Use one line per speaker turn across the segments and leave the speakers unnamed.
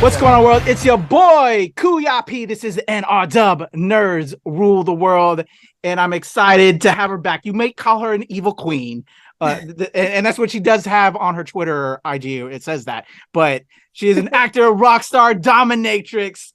What's going on, world? It's your boy, Kuya. This is NRW Nerds Rule the World, and I'm excited to have her back. You may call her an evil queen, and that's what she does have on her Twitter or IG. It says that, but she is an actor, rock star, dominatrix,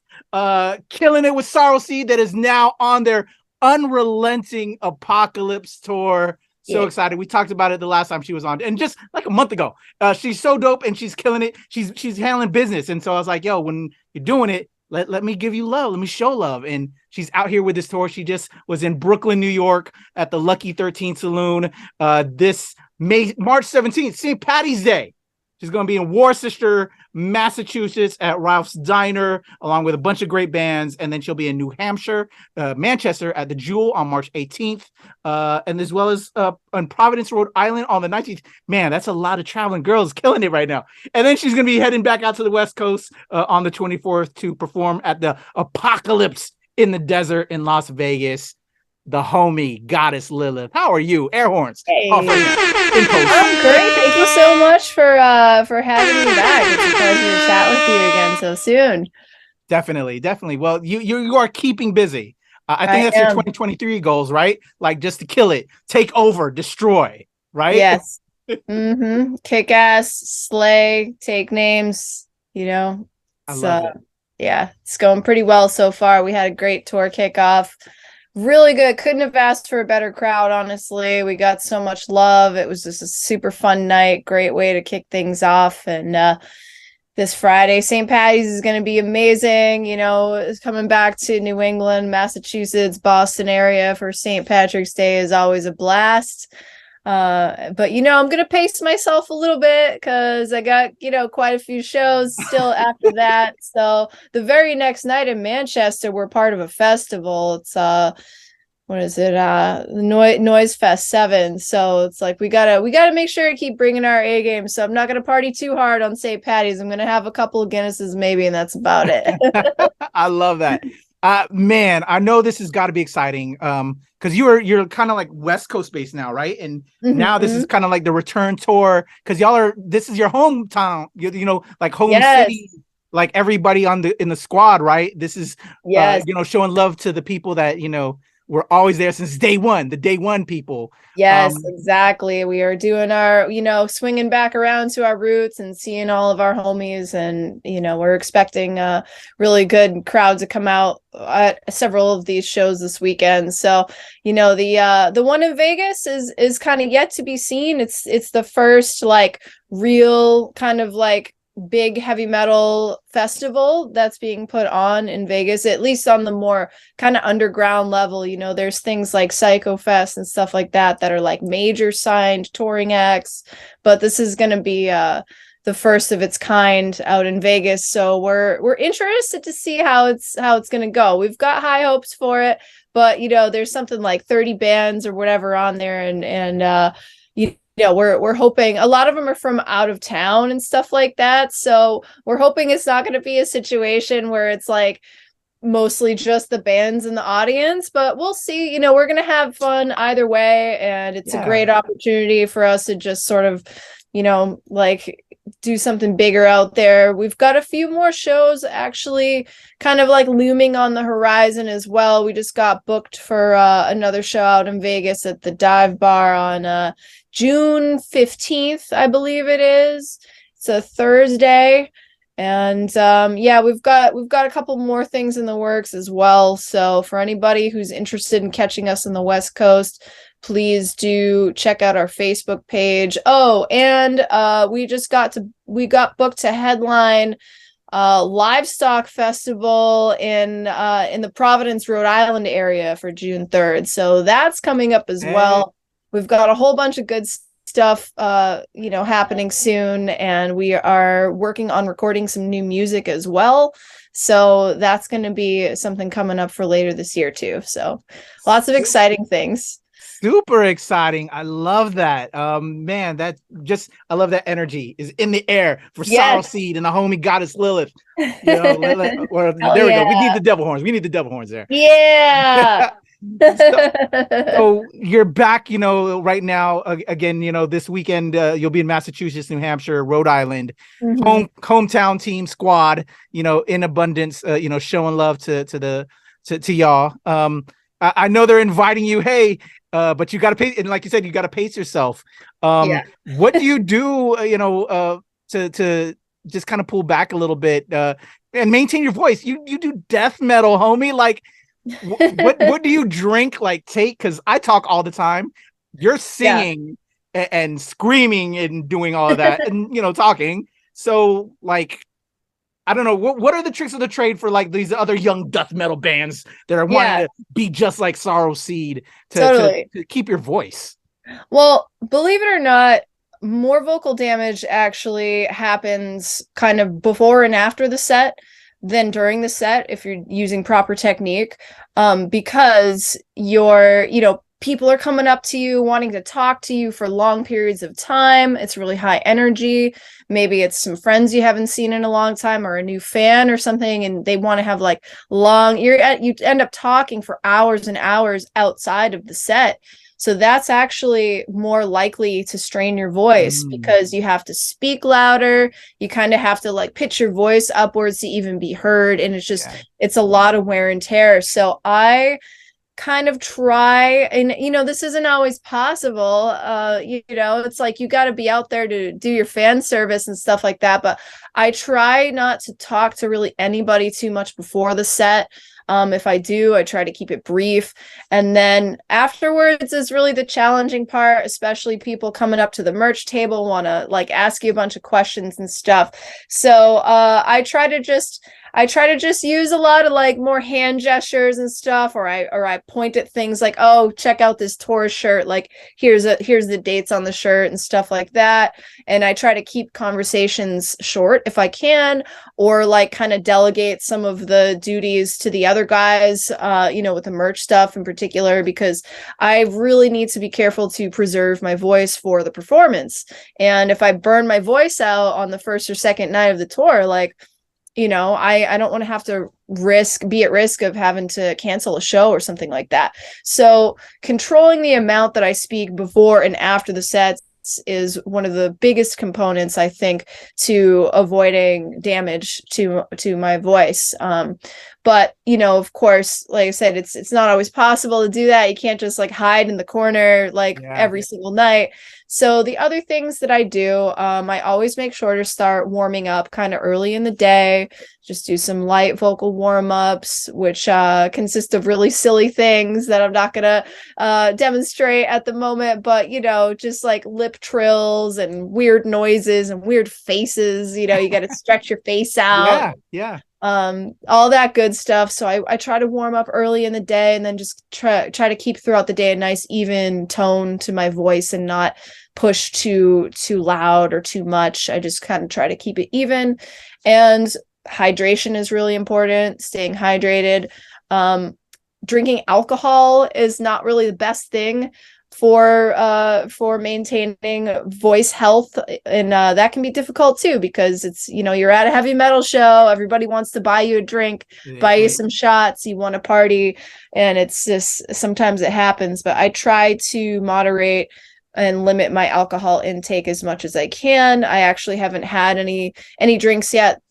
killing it with Sorrowseed that is now on their Unrelenting Apocalypse tour. So excited. We talked about it the last time she was on, and just like a month ago. She's so dope and she's killing it. She's handling business. And so I was like, yo, when you're doing it, let me give you love. Let me show love. And she's out here with this tour. She just was in Brooklyn, New York at the Lucky 13 Saloon this March 17th, St. Patty's Day. She's going to be in Worcester, Massachusetts at Ralph's Diner, along with a bunch of great bands. And then she'll be in New Hampshire, Manchester at the Jewel on March 18th. And as well as on Providence, Rhode Island on the 19th. Man, that's a lot of traveling girls killing it right now. And then she's going to be heading back out to the West Coast on the 24th to perform at the Apocalypse in the Desert in Las Vegas. The homie goddess Lilith. How are you? Air horns.
Hey. I'm great. Thank you so much for having me back. It's a pleasure to chat with you again so soon.
Definitely. Well, you are keeping busy. I think that's your 2023 goals, right? Like just to kill it, take over, destroy, right?
Yes. Kick ass, slay, take names. You know.
I love it.
Yeah, it's going pretty well so far. We had a great tour kickoff. Really good. Couldn't have asked for a better crowd, honestly. We got so much love. It was just a super fun night. Great way to kick things off. And this Friday, St. Patty's is going to be amazing. You know, it's coming back to New England, Massachusetts, Boston area for St. Patrick's Day is always a blast. But, you know, I'm going to pace myself a little bit because I got, you know, quite a few shows still after that. So the very next night in Manchester, we're part of a festival. It's, what is it? Noise Fest 7. So it's like, we gotta make sure to keep bringing our A game. So I'm not going to party too hard on St. Patty's. I'm going to have a couple of Guinnesses maybe, and that's about it.
I love that. Man, I know this has got to be exciting. Because you're kind of like West Coast based now, right? And now this is kind of like the return tour because this is your hometown, you know, like home city, like everybody in the squad, right? This is you know, showing love to the people that, you know, were always there since day one, the day one people.
Yes, exactly. We are doing our, you know, swinging back around to our roots and seeing all of our homies. And, you know, we're expecting a really good crowd to come out at several of these shows this weekend. So, you know, the one in Vegas is kind of yet to be seen. It's the first like real kind of like big heavy metal festival that's being put on in Vegas, at least on the more kind of underground level. You know, there's things like Psycho Fest and stuff like that are like major signed touring acts, but this is going to be the first of its kind out in Vegas. So we're interested to see how it's going to go. We've got high hopes for it, but you know, there's something like 30 bands or whatever on there, and you know, we're hoping a lot of them are from out of town and stuff like that. So we're hoping it's not going to be a situation where it's like mostly just the bands in the audience, but we'll see. You know, we're going to have fun either way. And it's a great opportunity for us to just sort of, you know, like do something bigger out there. We've got a few more shows actually kind of like looming on the horizon as well. We just got booked for another show out in Vegas at the Dive Bar on June 15th, I believe it is. It's a Thursday. And we've got a couple more things in the works as well. So for anybody who's interested in catching us on the West Coast, please do check out our Facebook page. Oh, and we got booked to headline Livestock Festival in the Providence, Rhode Island area for June 3rd. So that's coming up as well. We've got a whole bunch of good stuff, you know, happening soon, and we are working on recording some new music as well. So that's going to be something coming up for later this year too. So lots of exciting things.
Super exciting. I love that. Man, I love that energy is in the air for Sorrowseed and the homie goddess Lilith. You know, Lilith, there we go. We need the devil horns. We need the devil horns there.
Yeah.
So you're back, right now again, this weekend you'll be in Massachusetts, New Hampshire, Rhode Island, hometown team squad, in abundance, showing love to y'all. I know they're inviting you, hey, but you got to pay, and like you said, you got to pace yourself. What do you do, to just kind of pull back a little bit and maintain your voice? You do death metal, homie. Like, what do you drink? Like, take, because I talk all the time. You're singing and screaming and doing all of that, and talking. So, like, I don't know, what are the tricks of the trade for like these other young death metal bands that are wanting to be just like Sorrowseed to keep your voice?
Well, believe it or not, more vocal damage actually happens kind of before and after the set than during the set if you're using proper technique, because people are coming up to you wanting to talk to you for long periods of time. It's really high energy. Maybe it's some friends you haven't seen in a long time or a new fan or something, and they want to have like you end up talking for hours and hours outside of the set. So that's actually more likely to strain your voice because you have to speak louder. You kind of have to like pitch your voice upwards to even be heard. And it's a lot of wear and tear. So I kind of try, and this isn't always possible. It's like you got to be out there to do your fan service and stuff like that. But I try not to talk to really anybody too much before the set. If I do, I try to keep it brief. And then afterwards is really the challenging part, especially people coming up to the merch table want to like ask you a bunch of questions and stuff. So I try to just use a lot of like more hand gestures and stuff, or I point at things like, oh, check out this tour shirt, like here's the dates on the shirt and stuff like that. And I try to keep conversations short if I can, or like kind of delegate some of the duties to the other guys, with the merch stuff in particular, because I really need to be careful to preserve my voice for the performance. And if I burn my voice out on the first or second night of the tour, like, I don't want to have to be at risk of having to cancel a show or something like that. So controlling the amount that I speak before and after the sets is one of the biggest components, I think, to avoiding damage to my voice. But, of course, like I said, it's not always possible to do that. You can't just like hide in the corner every single night. So the other things that I do, I always make sure to start warming up kind of early in the day. Just do some light vocal warm-ups, which consist of really silly things that I'm not going to demonstrate at the moment. But, just like lip trills and weird noises and weird faces. You got to stretch your face out.
Yeah.
All that good stuff. So I try to warm up early in the day, and then just try to keep throughout the day a nice even tone to my voice and not push too loud or too much. I just kind of try to keep it even. And hydration is really important, staying hydrated. Drinking alcohol is not really the best thing for maintaining voice health, and that can be difficult too, because it's you're at a heavy metal show, everybody wants to buy you a drink, buy you some shots, you want to party, and it's just sometimes it happens. But I try to moderate and limit my alcohol intake as much as I can. I actually haven't had any drinks yet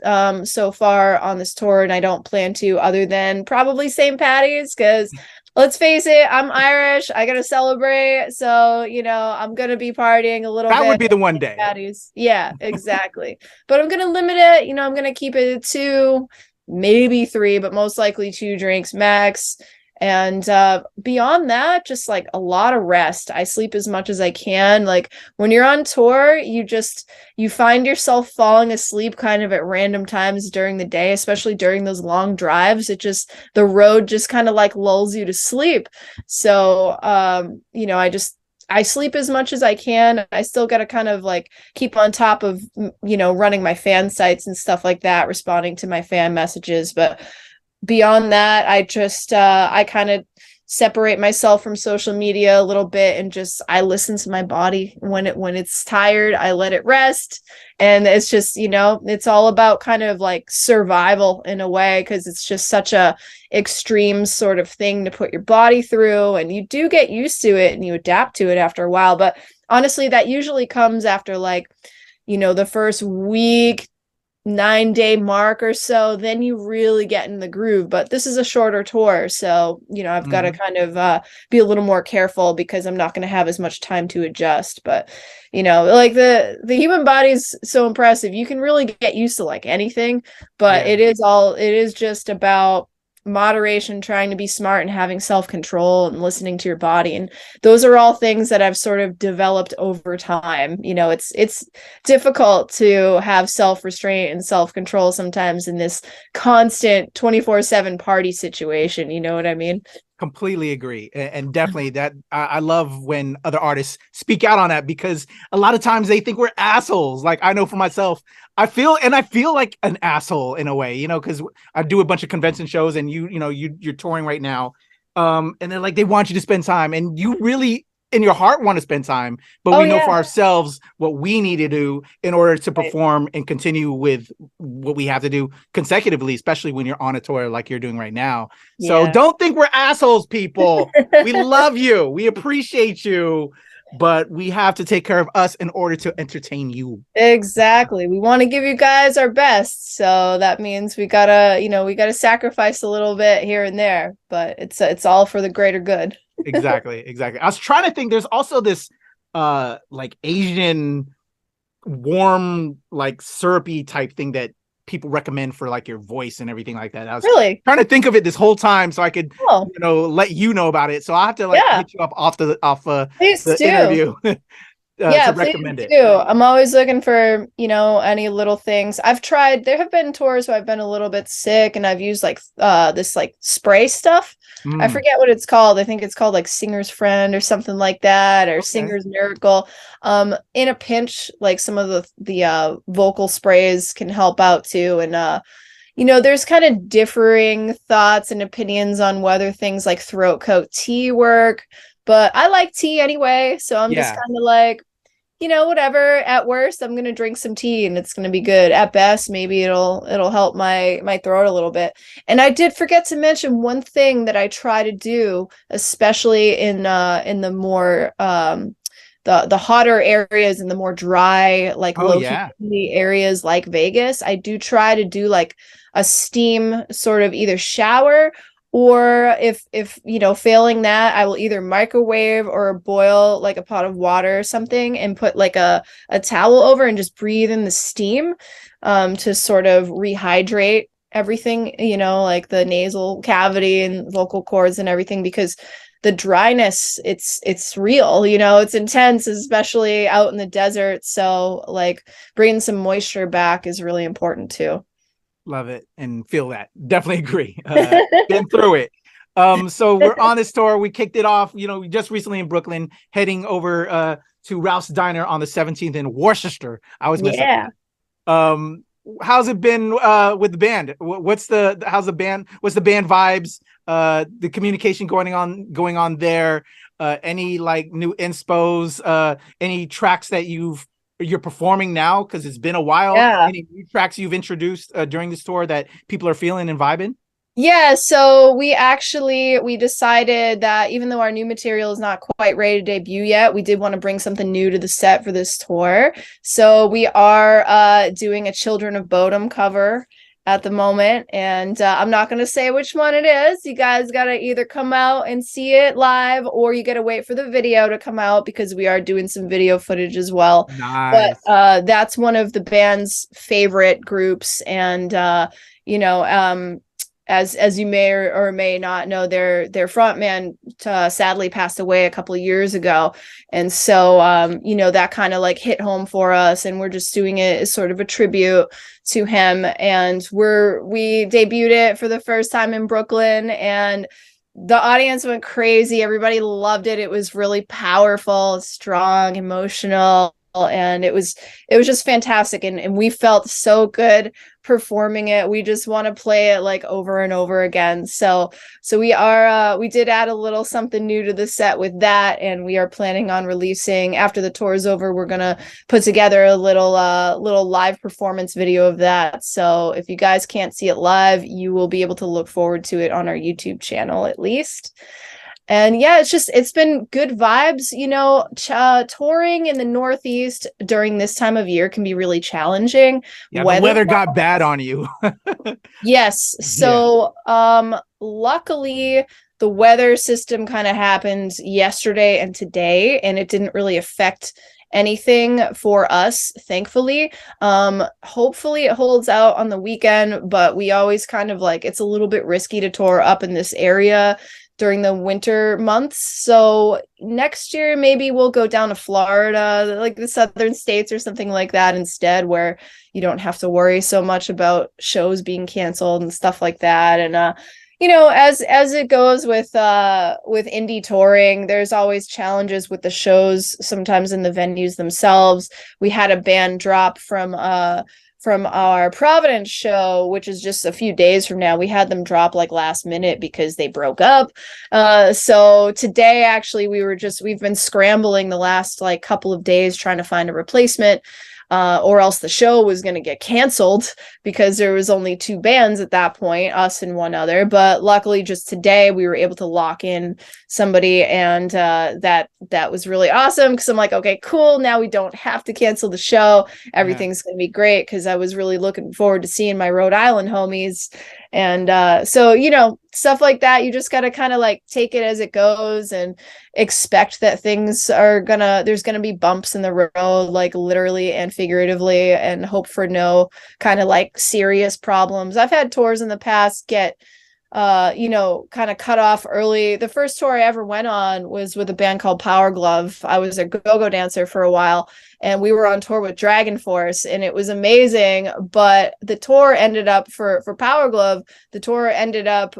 so far on this tour, and I don't plan to, other than probably St. Patty's, because let's face it, I'm Irish. I gotta celebrate, so I'm gonna be partying a little bit.
That would be the one day.
Patty's. Yeah, exactly. But I'm gonna limit it. I'm gonna keep it at 2, maybe 3, but most likely 2 drinks max. And beyond that, just like a lot of rest. I sleep as much as I can. Like when you're on tour, you find yourself falling asleep kind of at random times during the day, especially during those long drives. The road just kind of like lulls you to sleep. So, I sleep as much as I can. I still got to kind of like keep on top of, running my fan sites and stuff like that, responding to my fan messages. But beyond that, I just I kind of separate myself from social media a little bit, and just I listen to my body. When it's tired, I let it rest. And it's just, it's all about kind of like survival in a way, because it's just such a extreme sort of thing to put your body through, and you do get used to it and you adapt to it after a while. But honestly, that usually comes after like, the first week, 9-day mark or so, then you really get in the groove. But this is a shorter tour, so I've got to kind of be a little more careful, because I'm not going to have as much time to adjust. But like the human body is so impressive. You can really get used to like anything, but it is just about moderation, trying to be smart, and having self-control and listening to your body. And those are all things that I've sort of developed over time. It's difficult to have self-restraint and self-control sometimes in this constant 24/7 party situation. You know what I mean?
Completely agree. And definitely that I love when other artists speak out on that, because a lot of times they think we're assholes. Like, I know for myself, I feel like an asshole in a way, because I do a bunch of convention shows, and you're touring right now. And they're like, they want you to spend time, and you really in your heart want to spend time, but we know for ourselves what we need to do in order to perform and continue with what we have to do consecutively, especially when you're on a tour like you're doing right now. So don't think we're assholes, people. We love you. We appreciate you, but we have to take care of us in order to entertain you.
Exactly. We want to give you guys our best. So that means we gotta sacrifice a little bit here and there, but it's all for the greater good.
Exactly. I was trying to think, there's also this like Asian warm, like syrupy type thing that people recommend for like your voice and everything like that. I was
really
trying to think of it this whole time so I could let you know about it. So I'll have to hit you up off the interview. To recommend it.
I'm always looking for, any little things. I've tried, there have been tours where I've been a little bit sick, and I've used like this like spray stuff. I forget what it's called. I think it's called like Singer's Friend or something like that, or Singer's Miracle. In a pinch, like some of the vocal sprays can help out too. And there's kind of differing thoughts and opinions on whether things like throat coat tea work, but I like tea anyway, so I'm just kind of like, whatever. At worst, I'm gonna drink some tea and it's gonna be good. At best, maybe it'll help my throat a little bit. And I did forget to mention one thing that I try to do, especially in the more the hotter areas and the more dry, like low humidity areas like Vegas. I do try to do like a steam sort of either shower, or if failing that, I will either microwave or boil like a pot of water or something, and put like a towel over and just breathe in the steam to sort of rehydrate everything, like the nasal cavity and vocal cords and everything, because the dryness, it's real, it's intense, especially out in the desert. So like bringing some moisture back is really important too.
Love it and feel that. Definitely agree. Been through it. So we're on this tour. We kicked it off, just recently in Brooklyn, heading over to Ralph's Diner on the 17th in Worcester. I was messing up. How's it been with the band? How's the band? What's the band vibes? The communication going on there? Any like new inspos? Any tracks that you're performing now, because it's been a while? Any new tracks you've introduced during this tour that people are feeling and vibing?
So we decided that even though our new material is not quite ready to debut yet, we did want to bring something new to the set for this tour. So we are doing a Children of Bodom cover at the moment, and I'm not going to say which one it is. You guys got to either come out and see it live, or you got to wait for the video to come out, because we are doing some video footage as well.
Nice.
But that's one of the band's favorite groups, and as you may or may not know, their frontman sadly passed away a couple of years ago, and so that kind of like hit home for us, and we're just doing it as sort of a tribute to him. And we debuted it for the first time in Brooklyn, and the audience went crazy. Everybody loved it. It was really powerful, strong, emotional. and it was just fantastic, and we felt so good performing it. We just want to play it like over and over again. So we did add a little something new to the set with that, and we are planning on releasing after the tour is over. We're gonna put together a little live performance video of that. So if you guys can't see it live, you will be able to look forward to it on our YouTube channel at least. And yeah, it's been good vibes. Touring in the Northeast during this time of year can be really challenging.
Yeah, the weather got bad on you.
Yes. So, luckily the weather system kind of happened yesterday and today, and it didn't really affect anything for us, thankfully. Hopefully it holds out on the weekend, but we always kind of it's a little bit risky to tour up in this area during the winter months. So next year, maybe we'll go down to Florida, like the southern states or something like that instead, where you don't have to worry so much about shows being canceled and stuff like that. And, as it goes with indie touring, there's always challenges with the shows, sometimes in the venues themselves. We had a band drop from our Providence show, which is just a few days from now. We had them drop last minute because they broke up. So today, actually, we've been scrambling the last couple of days trying to find a replacement, or else the show was going to get canceled because there was only two bands at that point, us and one other. But luckily, just today we were able to lock in somebody, and that was really awesome, because I'm like, okay, cool, now we don't have to cancel the show. Everything's going to be great, because I was really looking forward to seeing my Rhode Island homies. And so stuff like that, you just got to kind of take it as it goes and expect that there's gonna be bumps in the road, literally and figuratively, and hope for no kind of serious problems. I've had tours in the past get kind of cut off early. The first tour I ever went on was with a band called Power Glove. I was a go-go dancer for a while, and we were on tour with Dragon Force, and it was amazing. But the tour ended up for Power Glove, the tour ended up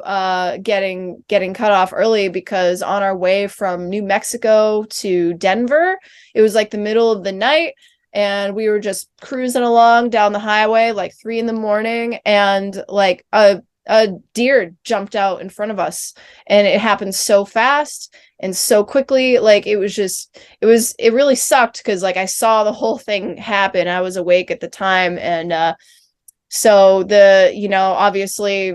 getting cut off early, because on our way from New Mexico to Denver, it was the middle of the night, and we were just cruising along down the highway 3 a.m, and a deer jumped out in front of us, and it happened so fast and so quickly. It really sucked, because I saw the whole thing happen. I was awake at the time. And so obviously,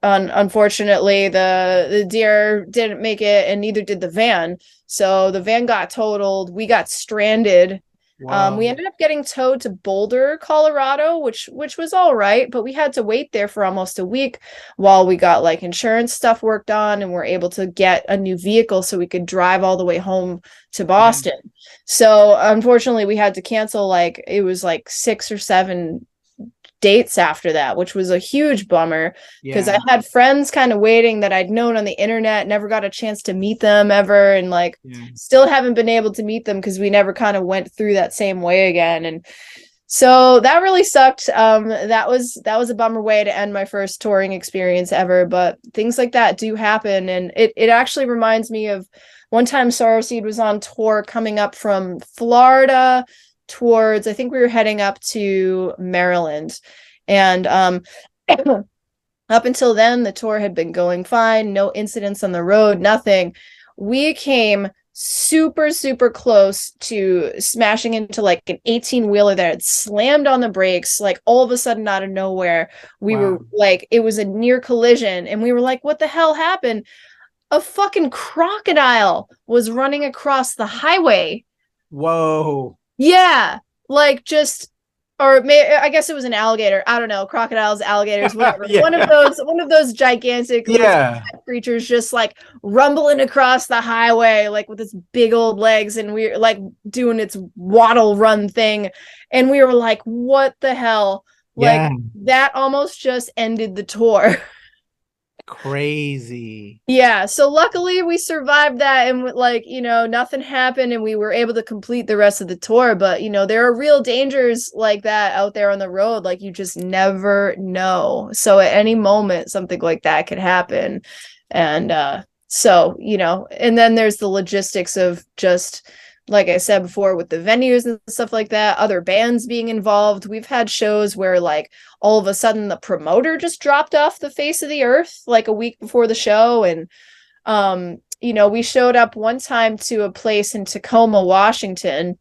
unfortunately, the deer didn't make it, and neither did the van. So the van got totaled. We got stranded. Wow. We ended up getting towed to Boulder, Colorado, which was all right, but we had to wait there for almost a week while we got insurance stuff worked on, and we're able to get a new vehicle so we could drive all the way home to Boston. Yeah. So unfortunately, we had to cancel it was 6 or 7 dates after that, which was a huge bummer, because I had friends kind of waiting that I'd known on the internet, never got a chance to meet them ever, and still haven't been able to meet them because we never kind of went through that same way again. And so that really sucked. That was a bummer way to end my first touring experience ever, but things like that do happen. And it actually reminds me of one time Sorrowseed was on tour coming up from Florida towards, I think we were heading up to Maryland, and up until then the tour had been going fine, no incidents on the road, nothing. We came super close to smashing into an 18-wheeler that had slammed on the brakes, all of a sudden out of nowhere. We were it was a near collision, and we were what the hell happened? A fucking crocodile was running across the highway.
Whoa.
Yeah, I guess it was an alligator. I don't know, crocodiles, alligators, whatever.
Yeah.
One of those gigantic creatures just rumbling across the highway with its big old legs, and we were doing its waddle run thing, and we were what the hell? That almost just ended the tour.
Crazy.
Yeah, so luckily we survived that, and nothing happened, and we were able to complete the rest of the tour. But there are real dangers like that out there on the road, you just never know. So at any moment something like that could happen. And so and then there's the logistics of just like I said before, with the venues and stuff like that, other bands being involved. We've had shows where like all of a sudden the promoter just dropped off the face of the earth like a week before the show. And we showed up one time to a place in Tacoma, Washington,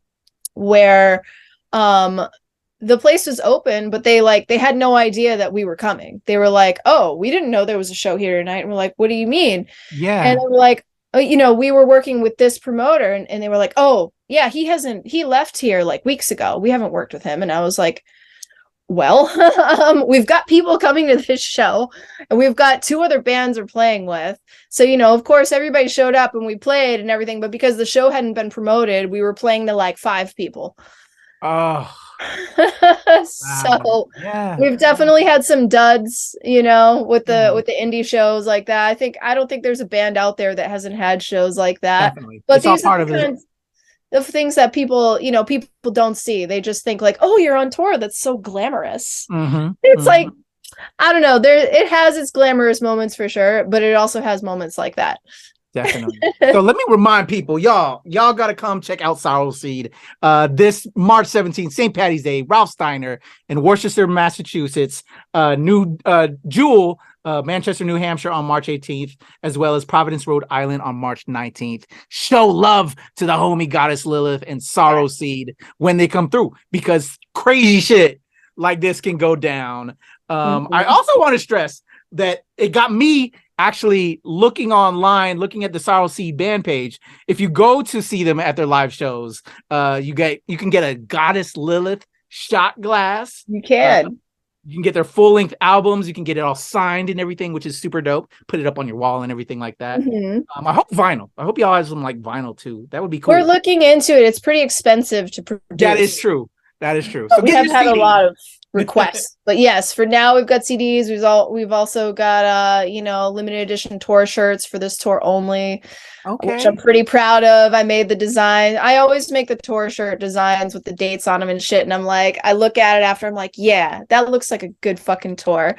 where the place was open, but they had no idea that we were coming. They were like, "Oh, we didn't know there was a show here tonight." And we're like, "What do you mean?"
Yeah.
And they were like, "Oh, we were working with this promoter," and they were like, "Oh, yeah, he left here like weeks ago. We haven't worked with him." And I was like, well, we've got people coming to this show, and we've got 2 other bands we're playing with. So, of course, everybody showed up and we played and everything. But because the show hadn't been promoted, we were playing to like 5 people.
Oh,
so yeah. We've definitely had some duds, with the indie shows like that. I don't think there's a band out there that hasn't had shows like that.
Definitely.
But
it's
these
all
are
part of it.
Of things that people don't see. They just think like, oh, you're on tour. That's so glamorous.
Mm-hmm.
It's like, I don't know. It has its glamorous moments for sure, but it also has moments like that.
Definitely. So let me remind people, y'all got to come check out Sorrowseed. This March 17th, St. Patty's Day, Ralph Steiner in Worcester, Massachusetts. New Jewel, Manchester, New Hampshire on March 18th, as well as Providence, Rhode Island on March 19th. Show love to the homie goddess Lilith and Sorrowseed when they come through, because crazy shit like this can go down. I also want to stress that it got me actually looking online, looking at the Sorrowseed band page. If you go to see them at their live shows, you can get a Goddess Lilith shot glass.
You can.
You can get their full-length albums. You can get it all signed and everything, which is super dope. Put it up on your wall and everything like that. I hope vinyl. I hope y'all have some like vinyl too. That would be cool.
We're looking into it. It's pretty expensive to produce.
That is true. So
we have had a lot of requests, but yes, for now we've got CDs. We've also got limited edition tour shirts for this tour only, which I'm pretty proud of. I made the design. I always make the tour shirt designs with the dates on them and shit, and I'm like, I look at it after, I'm like, yeah, that looks like a good fucking tour.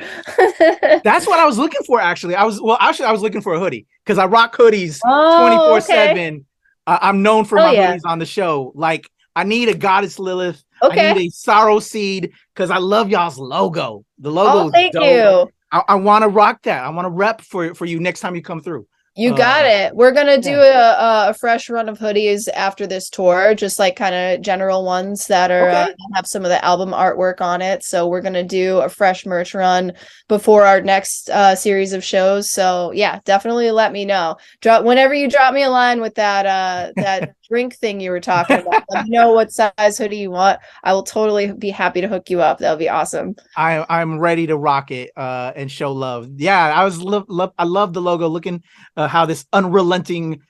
That's what I was looking for. Actually, I was looking for a hoodie, because I rock hoodies 24/7. I'm known for my hoodies on the show. Like, I need a Goddess Lilith. I need a Sorrowseed, because I love y'all's logo. The logo.
Oh, thank you.
I want to rock that. I want to rep for you next time you come through.
You got it. We're going to do a fresh run of hoodies after this tour, just like kind of general ones that are have some of the album artwork on it. So we're going to do a fresh merch run before our next series of shows. So yeah, definitely let me know. Whenever you drop me a line with that drink thing you were talking about, let me know what size hoodie you want. I will totally be happy to hook you up. That'll be awesome.
I'm ready to rock it and show love. Yeah, I love the logo. Looking how this unrelenting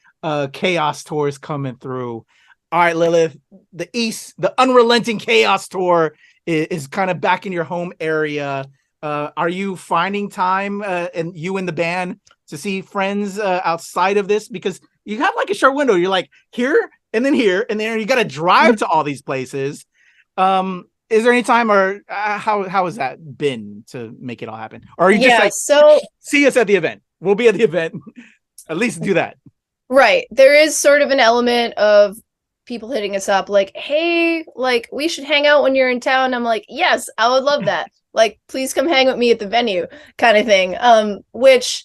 chaos tour is coming through. All right, Lilith, the unrelenting chaos tour is kind of back in your home area. Are you finding time and you and the band to see friends outside of this? Because you have like a short window. You're like here and then you got to drive to all these places. Is there any time, or how has that been to make it all happen? Or are you just see us at the event? We'll be at the event. At least do that.
Right. There is sort of an element of people hitting us up like, hey, like, we should hang out when you're in town. I'm like, yes, I would love that. Like, please come hang with me at the venue kind of thing. Which,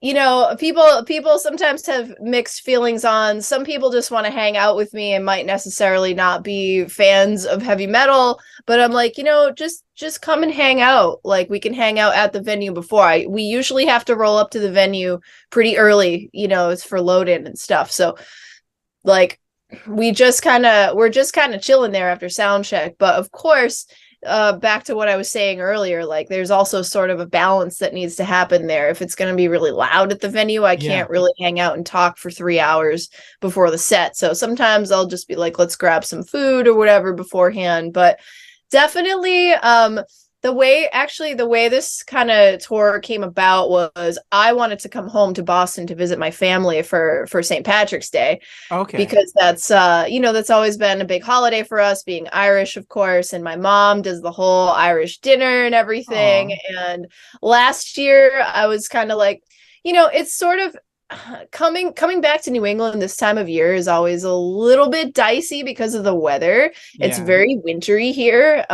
people sometimes have mixed feelings on. Some people just want to hang out with me and might necessarily not be fans of heavy metal. But I'm like, just come and hang out. Like, we can hang out at the venue before. We usually have to roll up to the venue pretty early, it's for load in and stuff. So like, we're just kind of chilling there after sound check. But of course, back to what I was saying earlier, like, there's also sort of a balance that needs to happen there. If it's going to be really loud at the venue, I can't really hang out and talk for 3 hours before the set. So sometimes I'll just be like, let's grab some food or whatever beforehand. But definitely, the way this kind of tour came about was I wanted to come home to Boston to visit my family for St. Patrick's Day.
Okay.
Because that's, that's always been a big holiday for us, being Irish, of course. And my mom does the whole Irish dinner and everything. Aww. And last year I was kind of like, it's sort of, coming back to New England this time of year is always a little bit dicey because of the weather. It's very wintry here.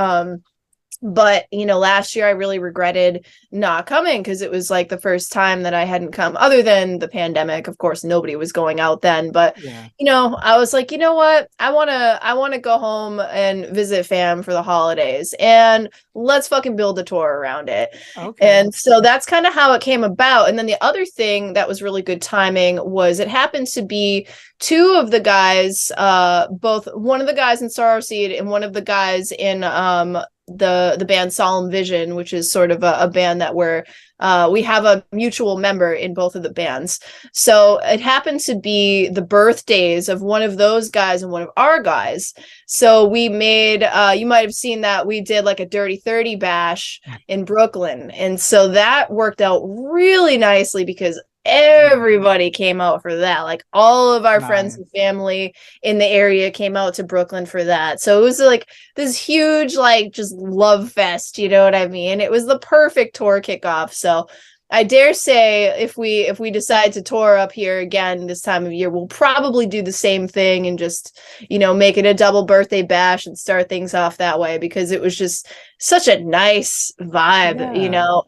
But last year I really regretted not coming because it was like the first time that I hadn't come, other than the pandemic. Of course, nobody was going out then, but I was like, you know what? I want to go home and visit fam for the holidays, and let's fucking build a tour around it. Okay. And so that's kind of how it came about. And then the other thing that was really good timing was it happened to be two of the guys, both one of the guys in Sorrowseed and one of the guys in the band Solemn Vision, which is sort of a band that we have a mutual member in both of the bands. So it happened to be the birthdays of one of those guys and one of our guys. So we made, you might have seen that we did like a Dirty 30 bash in Brooklyn. And so that worked out really nicely because everybody came out for that. Like all of our friends and family in the area came out to Brooklyn for that. So it was like this huge, like just love fest. You know what I mean? It was the perfect tour kickoff. So I dare say if we decide to tour up here again this time of year, we'll probably do the same thing and just, make it a double birthday bash and start things off that way, because it was just such a nice vibe,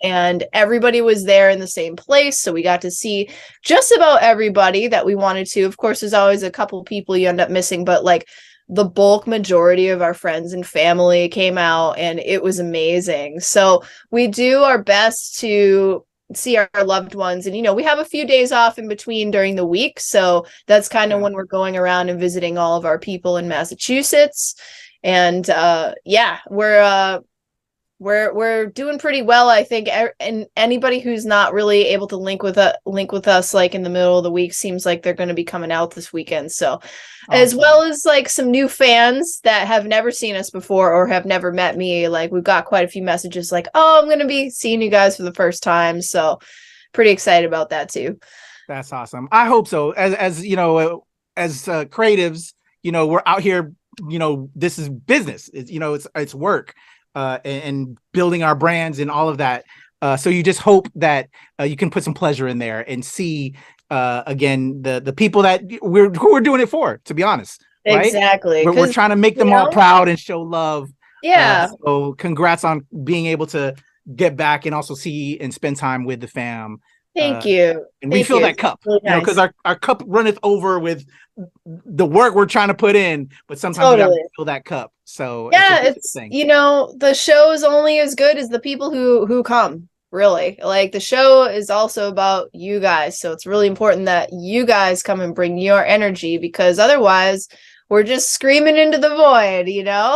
and everybody was there in the same place. So we got to see just about everybody that we wanted to. Of course, there's always a couple people you end up missing, but like the bulk majority of our friends and family came out, and it was amazing. So we do our best to see our loved ones, and we have a few days off in between during the week, so that's kind of when we're going around and visiting all of our people in Massachusetts. And we're doing pretty well, I think. And anybody who's not really able to link with us like in the middle of the week seems like they're going to be coming out this weekend. So as well as like some new fans that have never seen us before or have never met me, like we've got quite a few messages like, oh, I'm going to be seeing you guys for the first time. So pretty excited about that too.
That's awesome. I hope so. As creatives, we're out here, this is business. It's work. And building our brands and all of that. So you just hope that you can put some pleasure in there and see again the people that who we're doing it for, to be honest. Right?
Exactly.
We're trying to make them all proud and show love.
Yeah.
So congrats on being able to get back and also see and spend time with the fam.
Thank you.
And we fill that cup, really nice. Because our cup runneth over with the work we're trying to put in, but sometimes we gotta fill that cup. So
it's the show is only as good as the people who come. Really, like the show is also about you guys, so it's really important that you guys come and bring your energy, because otherwise we're just screaming into the void.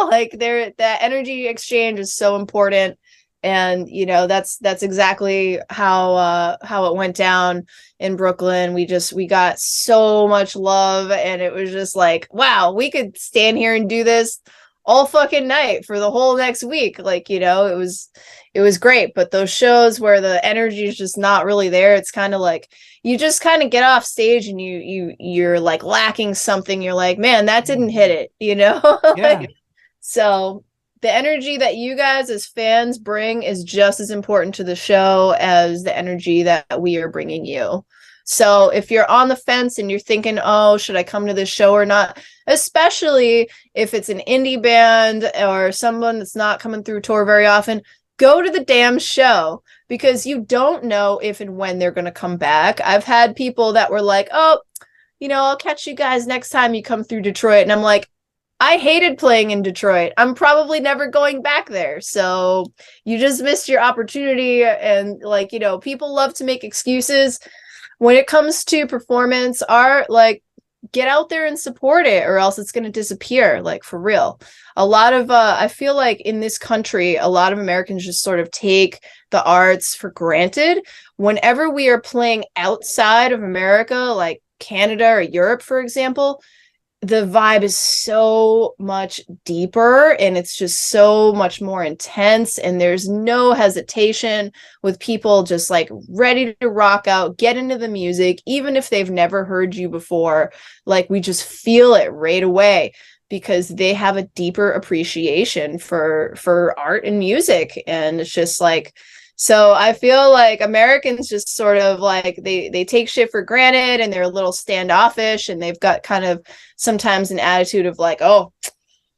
Like that energy exchange is so important. And that's exactly how it went down in Brooklyn. We got so much love, and it was just like, wow, we could stand here and do this all fucking night for the whole next week. Like, it was great. But those shows where the energy is just not really there, it's kind of like you just kind of get off stage and you're like lacking something. You're like, man, that didn't hit it, Yeah. So the energy that you guys as fans bring is just as important to the show as the energy that we are bringing you. So if you're on the fence and you're thinking, oh, should I come to this show or not? Especially if it's an indie band or someone that's not coming through tour very often, go to the damn show, because you don't know if and when they're going to come back. I've had people that were like, oh, I'll catch you guys next time you come through Detroit. And I'm like, I hated playing in Detroit. I'm probably never going back there. So you just missed your opportunity. And people love to make excuses when it comes to performance art. Like, get out there and support it, or else it's going to disappear. Like, for real. A lot of, I feel like in this country, a lot of Americans just sort of take the arts for granted. Whenever we are playing outside of America, like Canada or Europe, for example, the vibe is so much deeper, and it's just so much more intense, and there's no hesitation with people just like ready to rock out, get into the music, even if they've never heard you before. Like, we just feel it right away, because they have a deeper appreciation for art and music. And it's just like, So I feel like Americans just sort of like they take shit for granted, and they're a little standoffish, and they've got kind of sometimes an attitude of like, oh,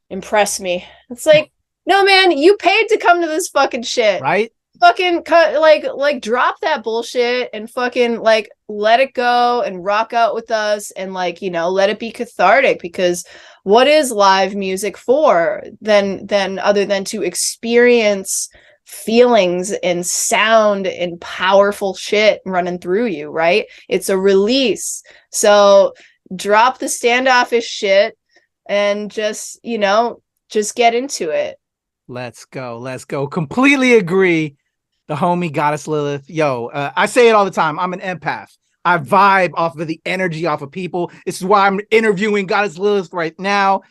impress me. It's like, no, man, you paid to come to this fucking shit.
Right?
Fucking cut, like drop that bullshit and fucking like let it go and rock out with us, and like, you know, let it be cathartic, because what is live music for then other than to experience feelings and sound and powerful shit running through you, right? It's a release. So drop the standoffish shit and just, you know, just get into it.
Let's go. Completely agree. The homie Goddess Lilith. Yo, I say it all the time. I'm an empath. I vibe off of the energy off of people. This is why I'm interviewing Goddess Lilith right now.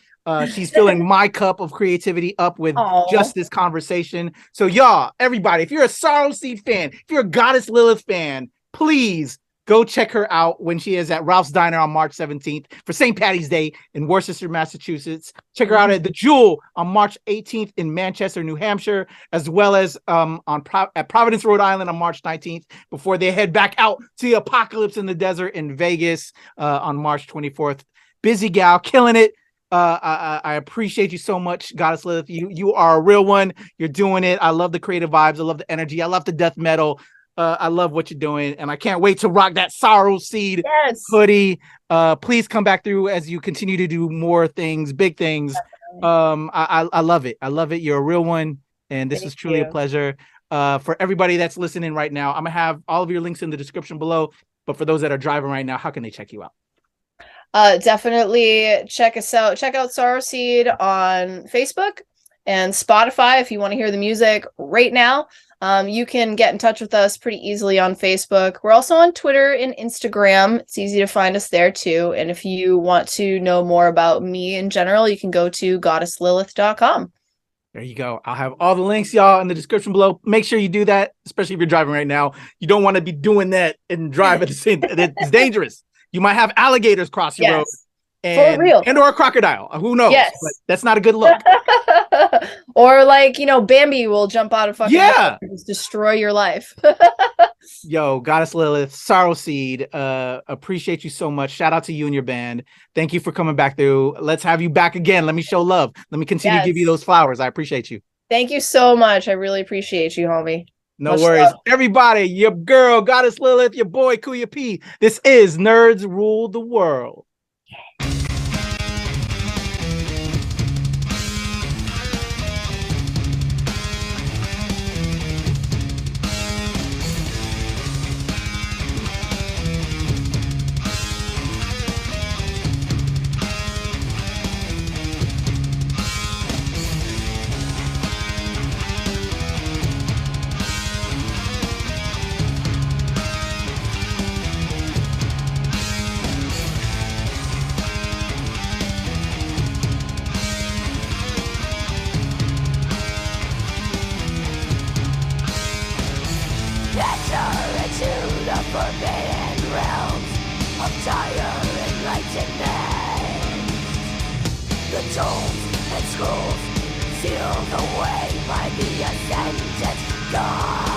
She's filling my cup of creativity up with just this conversation. So y'all, everybody, if you're a Sorrowseed fan, if you're a Goddess Lilith fan, please go check her out when she is at Ralph's Diner on March 17th for St. Patty's Day in Worcester, Massachusetts. Check her out at The Jewel on March 18th in Manchester, New Hampshire, as well as at Providence, Rhode Island on March 19th, before they head back out to the Apocalypse in the Desert in Vegas on March 24th. Busy gal, killing it. I appreciate you so much, Goddess Lilith. You are a real one. You're doing it. I love the creative vibes. I love the energy. I love the death metal. I love what you're doing, and I can't wait to rock that Sorrowseed hoodie. Please come back through as you continue to do more things, big things. I love it. I love it. You're a real one, and this was truly a pleasure. For everybody that's listening right now, I'm gonna have all of your links in the description below. But for those that are driving right now, how can they check you out?
Definitely check us out. Check out Sorrowseed on Facebook and Spotify if you want to hear the music right now. You can get in touch with us pretty easily on Facebook. We're also on Twitter and Instagram. It's easy to find us there too. And if you want to know more about me in general, you can go to goddesslilith.com.
There you go. I'll have all the links, y'all, in the description below. Make sure you do that, especially if you're driving right now. You don't want to be doing that and drive at the same time. It's dangerous. You might have alligators cross your road. And,
for real.
And or a crocodile. Who knows?
Yes.
But that's not a good look.
Or like, you know, Bambi will jump out of fucking and just destroy your life.
Yo, Goddess Lilith, Sorrowseed, appreciate you so much. Shout out to you and your band. Thank you for coming back through. Let's have you back again. Let me show love. Let me continue to give you those flowers. I appreciate you.
Thank you so much. I really appreciate you, homie.
No worries. Love. Everybody, your girl, Goddess Lilith, your boy, Kuya P. This is Nerds Rule the World.
Forbidden realms of dire enlightenment. The tomes and scrolls sealed away by the ascended God.